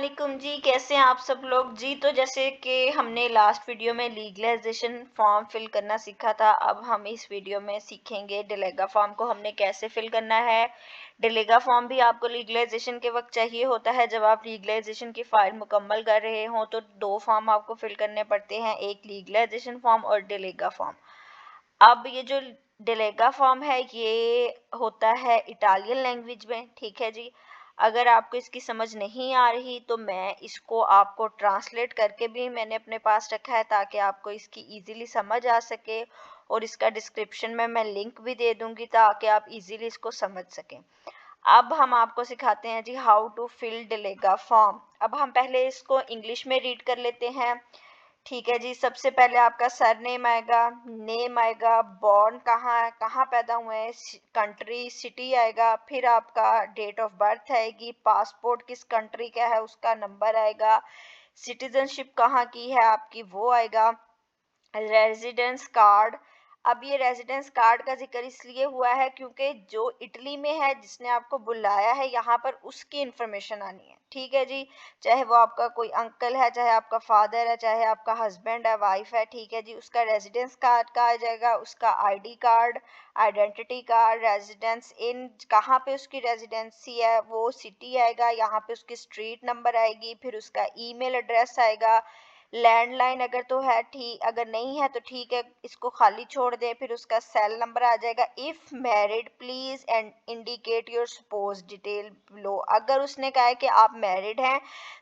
वालेकुम जी, कैसे हैं आप सब लोग जी। तो जैसे कि हमने लास्ट वीडियो में लीगलाइजेशन फॉर्म फिल करना सीखा था, अब हम इस वीडियो में सीखेंगे डिलेगा फॉर्म को हमने कैसे फिल करना है। डिलेगा फॉर्म भी आपको लीगलाइजेशन के वक्त चाहिए होता है। जब आप लीगलाइजेशन की फाइल मुकम्मल कर रहे हों तो दो फॉर्म आपको फिल करने पड़ते हैं, एक लीगलाइजेशन फॉर्म और डिलेगा फॉर्म। अब ये जो डिलेगा फॉर्म है ये होता है इटालियन लैंग्वेज में, ठीक है जी। अगर आपको इसकी समझ नहीं आ रही तो मैं इसको आपको ट्रांसलेट करके भी मैंने अपने पास रखा है ताकि आपको इसकी इजीली समझ आ सके, और इसका डिस्क्रिप्शन में मैं लिंक भी दे दूंगी ताकि आप इजीली इसको समझ सकें। अब हम आपको सिखाते हैं जी हाउ टू फिल डिलेगा फॉर्म। अब हम पहले इसको इंग्लिश में रीड कर लेते हैं, ठीक है जी। सबसे पहले आपका सरनेम आएगा, नेम आएगा, बॉर्न कहाँ है, कहाँ पैदा हुए हैं, कंट्री सिटी आएगा, फिर आपका डेट ऑफ बर्थ आएगी, पासपोर्ट किस कंट्री का है उसका नंबर आएगा, सिटीजनशिप कहाँ की है आपकी वो आएगा, रेजिडेंस कार्ड। अब ये रेजिडेंस कार्ड का जिक्र इसलिए हुआ है क्योंकि जो इटली में है जिसने आपको बुलाया है यहाँ पर उसकी इंफॉर्मेशन आनी है, ठीक है जी। चाहे वो आपका कोई अंकल है, चाहे आपका फादर है, चाहे आपका हस्बैंड है, वाइफ है, ठीक है जी। उसका रेजिडेंस कार्ड का आ जाएगा, उसका ID card, identity card, residence in कहाँ पे उसकी रेजिडेंसी है वो सिटी आएगा, यहाँ पे उसकी स्ट्रीट नंबर आएगी, फिर उसका ईमेल एड्रेस आएगा, लैंडलाइन अगर तो है ठीक, अगर नहीं है तो ठीक है इसको खाली छोड़ दें, फिर उसका सेल नंबर आ जाएगा। If married please and indicate your spouse detail लो। अगर उसने कहा है कि आप मैरिड हैं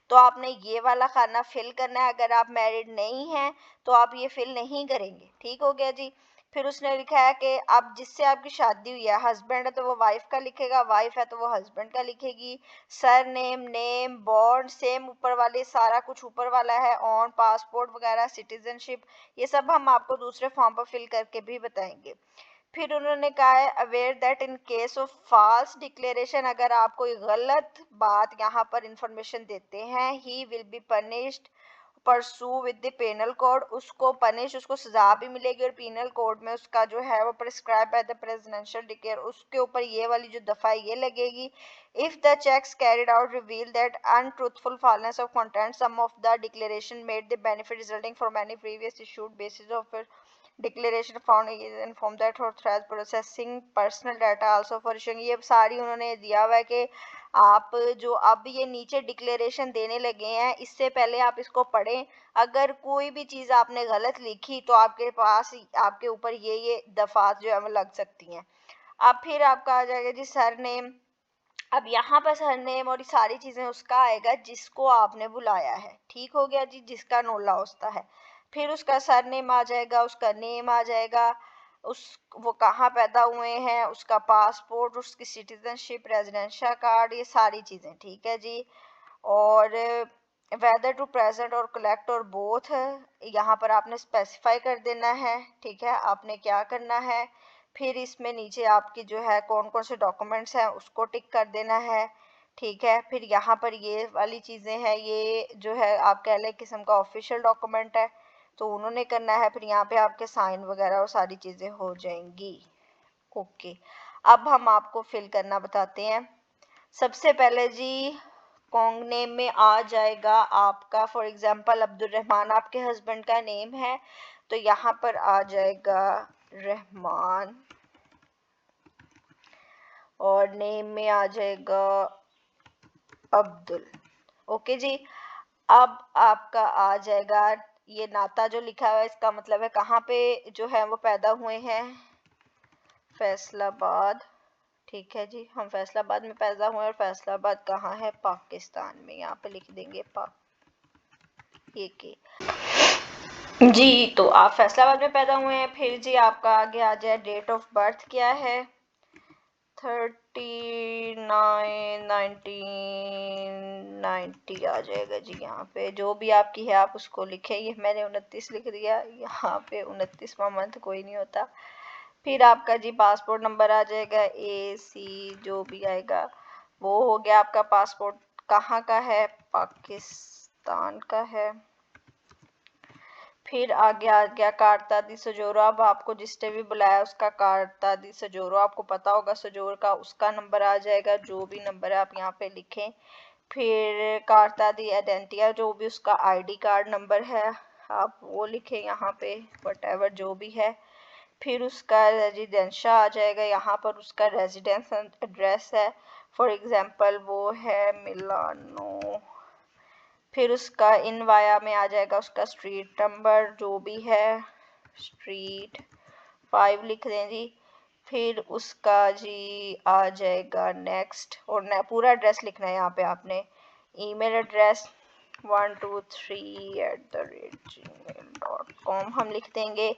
तो आपने ये वाला खाना फिल करना है, अगर आप मैरिड नहीं हैं तो आप ये फिल नहीं करेंगे, ठीक हो गया जी। फिर उसने लिखा है कि आप जिससे आपकी शादी हुई है, हस्बैंड है तो वो वाइफ का लिखेगा, वाइफ है तो वो हस्बैंड का लिखेगी। Surname, name, born same ऊपर वाले, सारा कुछ ऊपर वाला है, ऑन, पासपोर्ट वगैरह, सिटीजनशिप, ये सब हम आपको दूसरे फॉर्म पर फिल करके भी बताएंगे। फिर उन्होंने कहा है aware that in case of false declaration, अगर आप कोई गलत बात यहाँ पर इंफॉर्मेशन देते हैं, he will be punished pursue with the penal code, उसको पनिश, उसको सजा भी मिलेगी, और पेनल कोड में उसका जो है वो prescribe by the presidential declare, उसके ऊपर ये वाली जो दफा ये लगेगी। If the checks carried out reveal that untruthful falseness of content some of the declaration made the benefit resulting from any previous issued basis of declaration found inform that और thread processing personal data also for issuing, ये सारी उन्होंने दिया हुआ है कि आप जो अब ये नीचे डिक्लेरेशन देने लगे हैं इससे पहले आप इसको पढ़ें। अगर कोई भी चीज़ आपने गलत लिखी तो आपके पास आपके ऊपर ये दफात जो है वो लग सकती हैं। अब फिर आपका आ जाएगा जी सरनेम। अब यहाँ पर सरनेम और सारी चीज़ें उसका आएगा जिसको आपने बुलाया है, ठीक हो गया जी, जिसका नोला होता है। फिर उसका सरनेम आ जाएगा, उसका नेम आ जाएगा, उस वो कहाँ पैदा हुए हैं, उसका पासपोर्ट, उसकी सिटीजनशिप, रेजिडेंशियल कार्ड, ये सारी चीज़ें, ठीक है जी। और वेदर टू प्रेजेंट और कलेक्ट और बोथ, यहाँ पर आपने स्पेसिफाई कर देना है, ठीक है, आपने क्या करना है। फिर इसमें नीचे आपकी जो है कौन कौन से डॉक्यूमेंट्स हैं उसको टिक कर देना है, ठीक है। फिर यहाँ पर ये वाली चीज़ें हैं, ये जो है आप कह लें किस्म का ऑफिशियल डॉक्यूमेंट है तो उन्होंने करना है, फिर यहाँ पे आपके साइन वगैरह और सारी चीज़ें हो जाएंगी। ओके, अब हम आपको फिल करना बताते हैं। सबसे पहले जी कॉन्ग नेम में आ जाएगा आपका, फॉर एग्जांपल अब्दुल रहमान आपके हस्बैंड का नेम है तो यहाँ पर आ जाएगा रहमान, और नेम में आ जाएगा अब्दुल। ओके जी, अब आपका आ जाएगा ये नाता जो लिखा हुआ है इसका मतलब है कहाँ पे जो है वो पैदा हुए हैं, फैसलाबाद, ठीक है जी, हम फैसलाबाद में पैदा हुए और फैसलाबाद कहाँ है, पाकिस्तान में, यहाँ पे लिख देंगे पाक ये के जी। तो आप फैसलाबाद में पैदा हुए हैं। फिर जी आपका आगे आ जाए डेट ऑफ बर्थ क्या है, 39/19/90 आ जाएगा जी। यहाँ पे जो भी आपकी है आप उसको लिखें, ये मैंने 29 लिख दिया, यहाँ पे 29वां मंथ कोई नहीं होता। फिर आपका जी पासपोर्ट नंबर आ जाएगा, AC जो भी आएगा वो हो गया आपका। पासपोर्ट कहाँ का है, पाकिस्तान का है। फिर आगे आ गया कार्ता दी सजोरो, अब आपको जिसने भी बुलाया उसका कार्ता दी सजोरो आपको पता होगा, सजोर का उसका नंबर आ जाएगा, जो भी नंबर है आप यहाँ पे लिखें। फिर कार्ता दी आइडेंटिया, जो भी उसका आईडी कार्ड नंबर है आप वो लिखें यहाँ पे, वटेवर जो भी है। फिर उसका रेजिडेंशिया आ जाएगा, यहाँ पर उसका रेजिडेंस एड्रेस है, फॉर एग्जांपल वो है मिलानो। फिर उसका इन वाया में आ जाएगा उसका स्ट्रीट नंबर जो भी है, स्ट्रीट 5 लिख दें जी। फिर उसका जी आ जाएगा नेक्स्ट, और पूरा एड्रेस लिखना है यहाँ पे आपने। ईमेल एड्रेस 123@gmail.com हम लिख देंगे।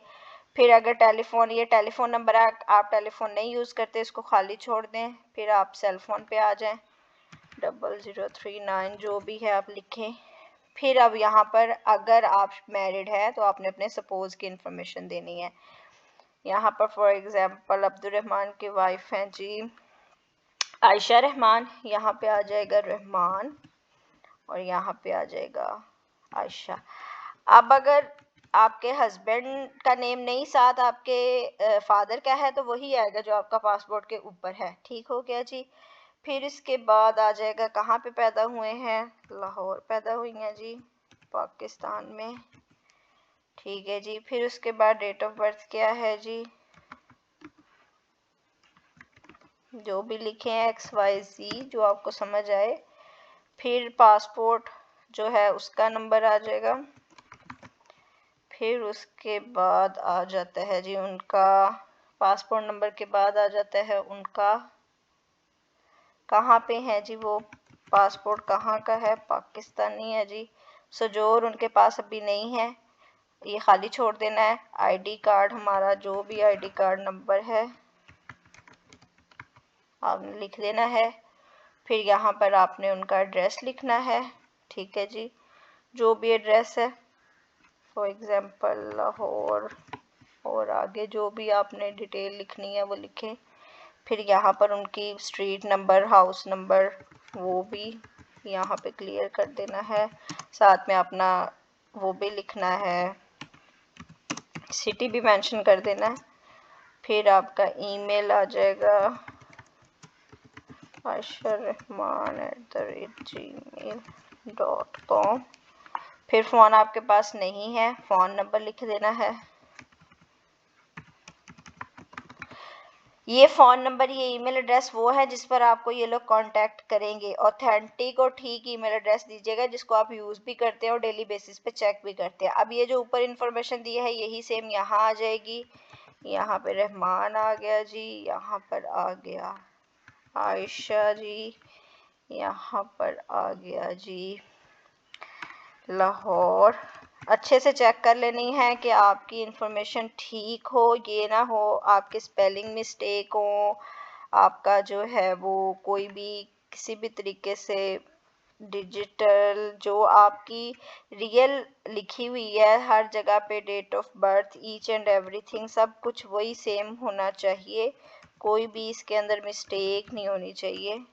फिर अगर टेलीफोन, ये टेलीफोन नंबर आप टेलीफोन नहीं यूज़ करते, इसको खाली छोड़ दें। फिर आप सेल फोन पे आ जाएं, 0039 जो भी है आप लिखें। फिर अब यहाँ पर अगर आप मैरिड है तो आपने अपने सपोज की इंफॉर्मेशन देनी है। यहाँ पर फॉर एग्जांपल अब्दुर्रहमान की वाइफ हैं जी आयशा रहमान, यहाँ पे आ जाएगा रहमान और यहाँ पे आ जाएगा आयशा। अब अगर आपके हस्बैंड का नेम नहीं साथ आपके फादर का है तो वही आएगा जो आपका पासपोर्ट के ऊपर है। ठीक हो गया जी। फिर इसके बाद आ जाएगा कहाँ पे पैदा हुए हैं, लाहौर पैदा हुई हैं जी, पाकिस्तान में। ठीक है जी। फिर उसके बाद डेट ऑफ बर्थ क्या है जी, जो भी लिखे हैं XYZ जो आपको समझ आए। फिर पासपोर्ट जो है उसका नंबर आ जाएगा। फिर उसके बाद आ जाता है जी उनका पासपोर्ट नंबर के बाद आ जाता है उनका कहाँ पे है जी, वो पासपोर्ट कहाँ का है, पाकिस्तानी है जी। सजोर उनके पास अभी नहीं है, ये खाली छोड़ देना है। आईडी कार्ड हमारा जो भी आईडी कार्ड नंबर है आपने लिख देना है। फिर यहाँ पर आपने उनका एड्रेस लिखना है। ठीक है जी, जो भी एड्रेस है, फॉर एग्जांपल लाहौर, और आगे जो भी आपने डिटेल लिखनी है वो लिखें। फिर यहाँ पर उनकी स्ट्रीट नंबर, हाउस नंबर वो भी यहाँ पे क्लियर कर देना है। साथ में अपना वो भी लिखना है, सिटी भी मेंशन कर देना है। फिर आपका ईमेल आ जाएगा aisharrahman@gmail.com। फिर फ़ोन आपके पास नहीं है, फ़ोन नंबर लिख देना है। ये फ़ोन नंबर, ये ईमेल एड्रेस वो है जिस पर आपको ये लोग कांटेक्ट करेंगे। ऑथेंटिक और ठीक ईमेल एड्रेस दीजिएगा जिसको आप यूज़ भी करते हैं और डेली बेसिस पे चेक भी करते हैं। अब ये जो ऊपर इन्फॉर्मेशन दी है यही सेम यहाँ आ जाएगी। यहाँ पे रहमान आ गया जी, यहाँ पर आ गया आयशा जी, यहाँ पर आ गया जी लाहौर। अच्छे से चेक कर लेनी है कि आपकी इंफॉर्मेशन ठीक हो, ये ना हो आपके स्पेलिंग मिस्टेक हो, आपका जो है वो कोई भी किसी भी तरीके से डिजिटल जो आपकी रियल लिखी हुई है हर जगह पे, date of birth each and everything सब कुछ वही सेम होना चाहिए, कोई भी इसके अंदर मिस्टेक नहीं होनी चाहिए।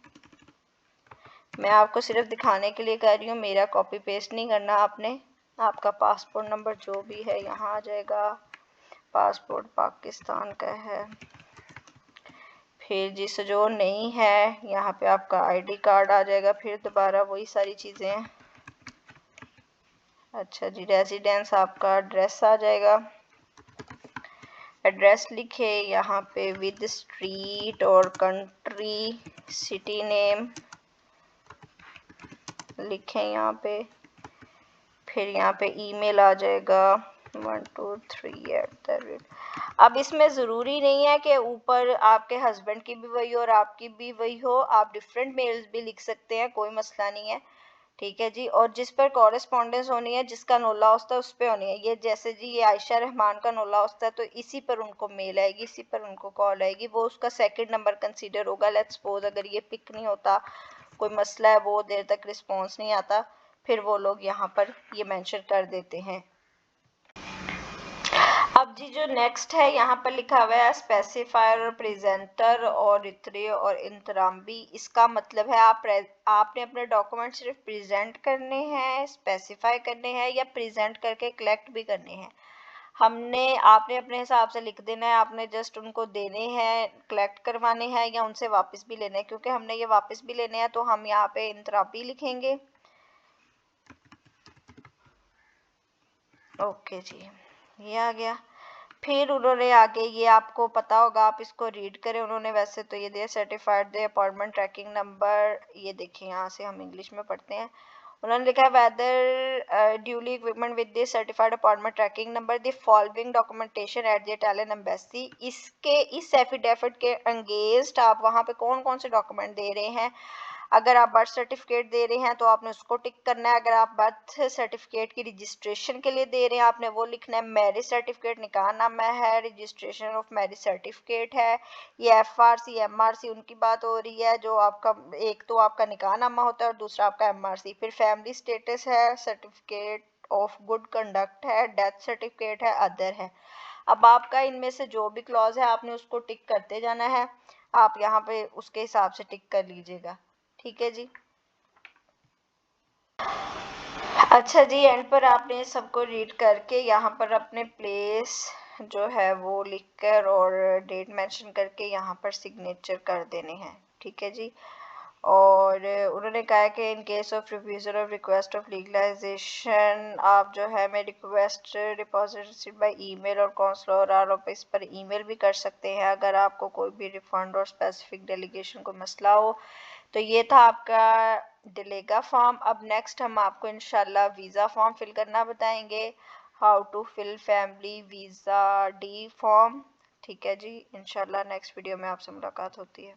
मैं आपको सिर्फ दिखाने के लिए कर रही हूँ, मेरा कॉपी पेस्ट नहीं करना आपने। आपका पासपोर्ट नंबर जो भी है यहाँ आ जाएगा, पासपोर्ट पाकिस्तान का है। फिर जिस जो नहीं है यहाँ पे आपका आईडी कार्ड आ जाएगा, फिर दोबारा वही सारी चीज़ें हैं। अच्छा जी, रेजिडेंस आपका एड्रेस आ जाएगा, एड्रेस लिखे यहाँ पे विद स्ट्रीट और कंट्री सिटी नेम लिखें यहाँ पे। फिर यहाँ पे ईमेल आ जाएगा 123@। अब इसमें ज़रूरी नहीं है कि ऊपर आपके हस्बैंड की भी वही हो और आपकी भी वही हो, आप डिफरेंट मेल्स भी लिख सकते हैं, कोई मसला नहीं है। ठीक है जी। और जिस पर कॉरेस्पॉन्डेंस होनी है, जिसका नोला होता है उस पर होनी है। ये जैसे जी ये आयशा रहमान का नोला होता है तो इसी पर उनको मेल आएगी, इसी पर उनको कॉल आएगी, वो उसका सेकंड नंबर कंसीडर होगा। लेट्स सपोज अगर ये पिक नहीं होता, कोई मसला है, बहुत देर तक रिस्पॉन्स नहीं आता, फिर वो लोग यहाँ पर ये मेंशन कर देते हैं। अब जी जो नेक्स्ट है यहाँ पर लिखा हुआ है स्पेसिफायर और प्रेजेंटर और इतरे और इंतराम्बी। इसका मतलब है आपने अपने डॉक्यूमेंट सिर्फ प्रेजेंट करने हैं, स्पेसिफाई करने हैं या प्रेजेंट करके कलेक्ट भी करने हैं। आपने अपने हिसाब से लिख देना है, आपने जस्ट उनको देने हैं, कलेक्ट करवाने हैं या उनसे वापस भी लेने हैं। क्योंकि हमने ये वापस भी लेने हैं तो हम यहाँ पे इंतराबी लिखेंगे। ओके जी, ये आ गया। फिर उन्होंने आगे, ये आपको पता होगा, आप इसको रीड करें। उन्होंने वैसे तो ये दिया certified the appointment tracking number. ये देखिए, यहाँ से हम इंग्लिश में पढ़ते हैं। उन्होंने लिखा है whether duly equipment with this certified appointment tracking number the following documentation at the Italian embassy. इस एफिडेविट के अगेंस्ट आप वहाँ पे कौन कौन से डॉक्यूमेंट दे रहे हैं। अगर आप बर्थ सर्टिफिकेट दे रहे हैं तो आपने उसको टिक करना है। अगर आप बर्थ सर्टिफिकेट की रजिस्ट्रेशन के लिए दे रहे हैं, आपने वो लिखना है। मैरिज सर्टिफिकेट, निकाहनामा है, रजिस्ट्रेशन ऑफ मैरिज सर्टिफिकेट है। ये FRC MRC उनकी बात हो रही है, जो आपका, एक तो आपका निकाहनामा होता है और दूसरा आपका MRC। फिर फैमिली स्टेटस है, सर्टिफिकेट ऑफ गुड कंडक्ट है, डेथ सर्टिफिकेट है, अदर है। अब आपका इनमें से जो भी क्लॉज है आपने उसको टिक करते जाना है। आप यहाँ पे उसके हिसाब से टिक कर लीजिएगा। ठीक है जी। अच्छा जी, एंड पर आपने सबको रीड करके यहाँ पर अपने प्लेस जो है वो लिखकर और डेट मेंशन करके यहाँ पर सिग्नेचर कर देने हैं। ठीक है जी। और उन्होंने कहा कि इन case of refusal of request of legalisation, आप जो है मैं रिक्वेस्ट डिपॉजिट बाय ईमेल और कौंसलर और ऑफिस पर ईमेल भी कर सकते हैं अगर आपको कोई भी रिफंड और स्पेसिफिक डेलीगेशन को मसला हो। तो ये था आपका डिलेगा फॉर्म। अब नेक्स्ट हम आपको इंशाल्लाह वीज़ा फॉर्म फिल करना बताएंगे, how to fill family visa D form. ठीक है जी, इंशाल्लाह नेक्स्ट वीडियो में आपसे मुलाकात होती है।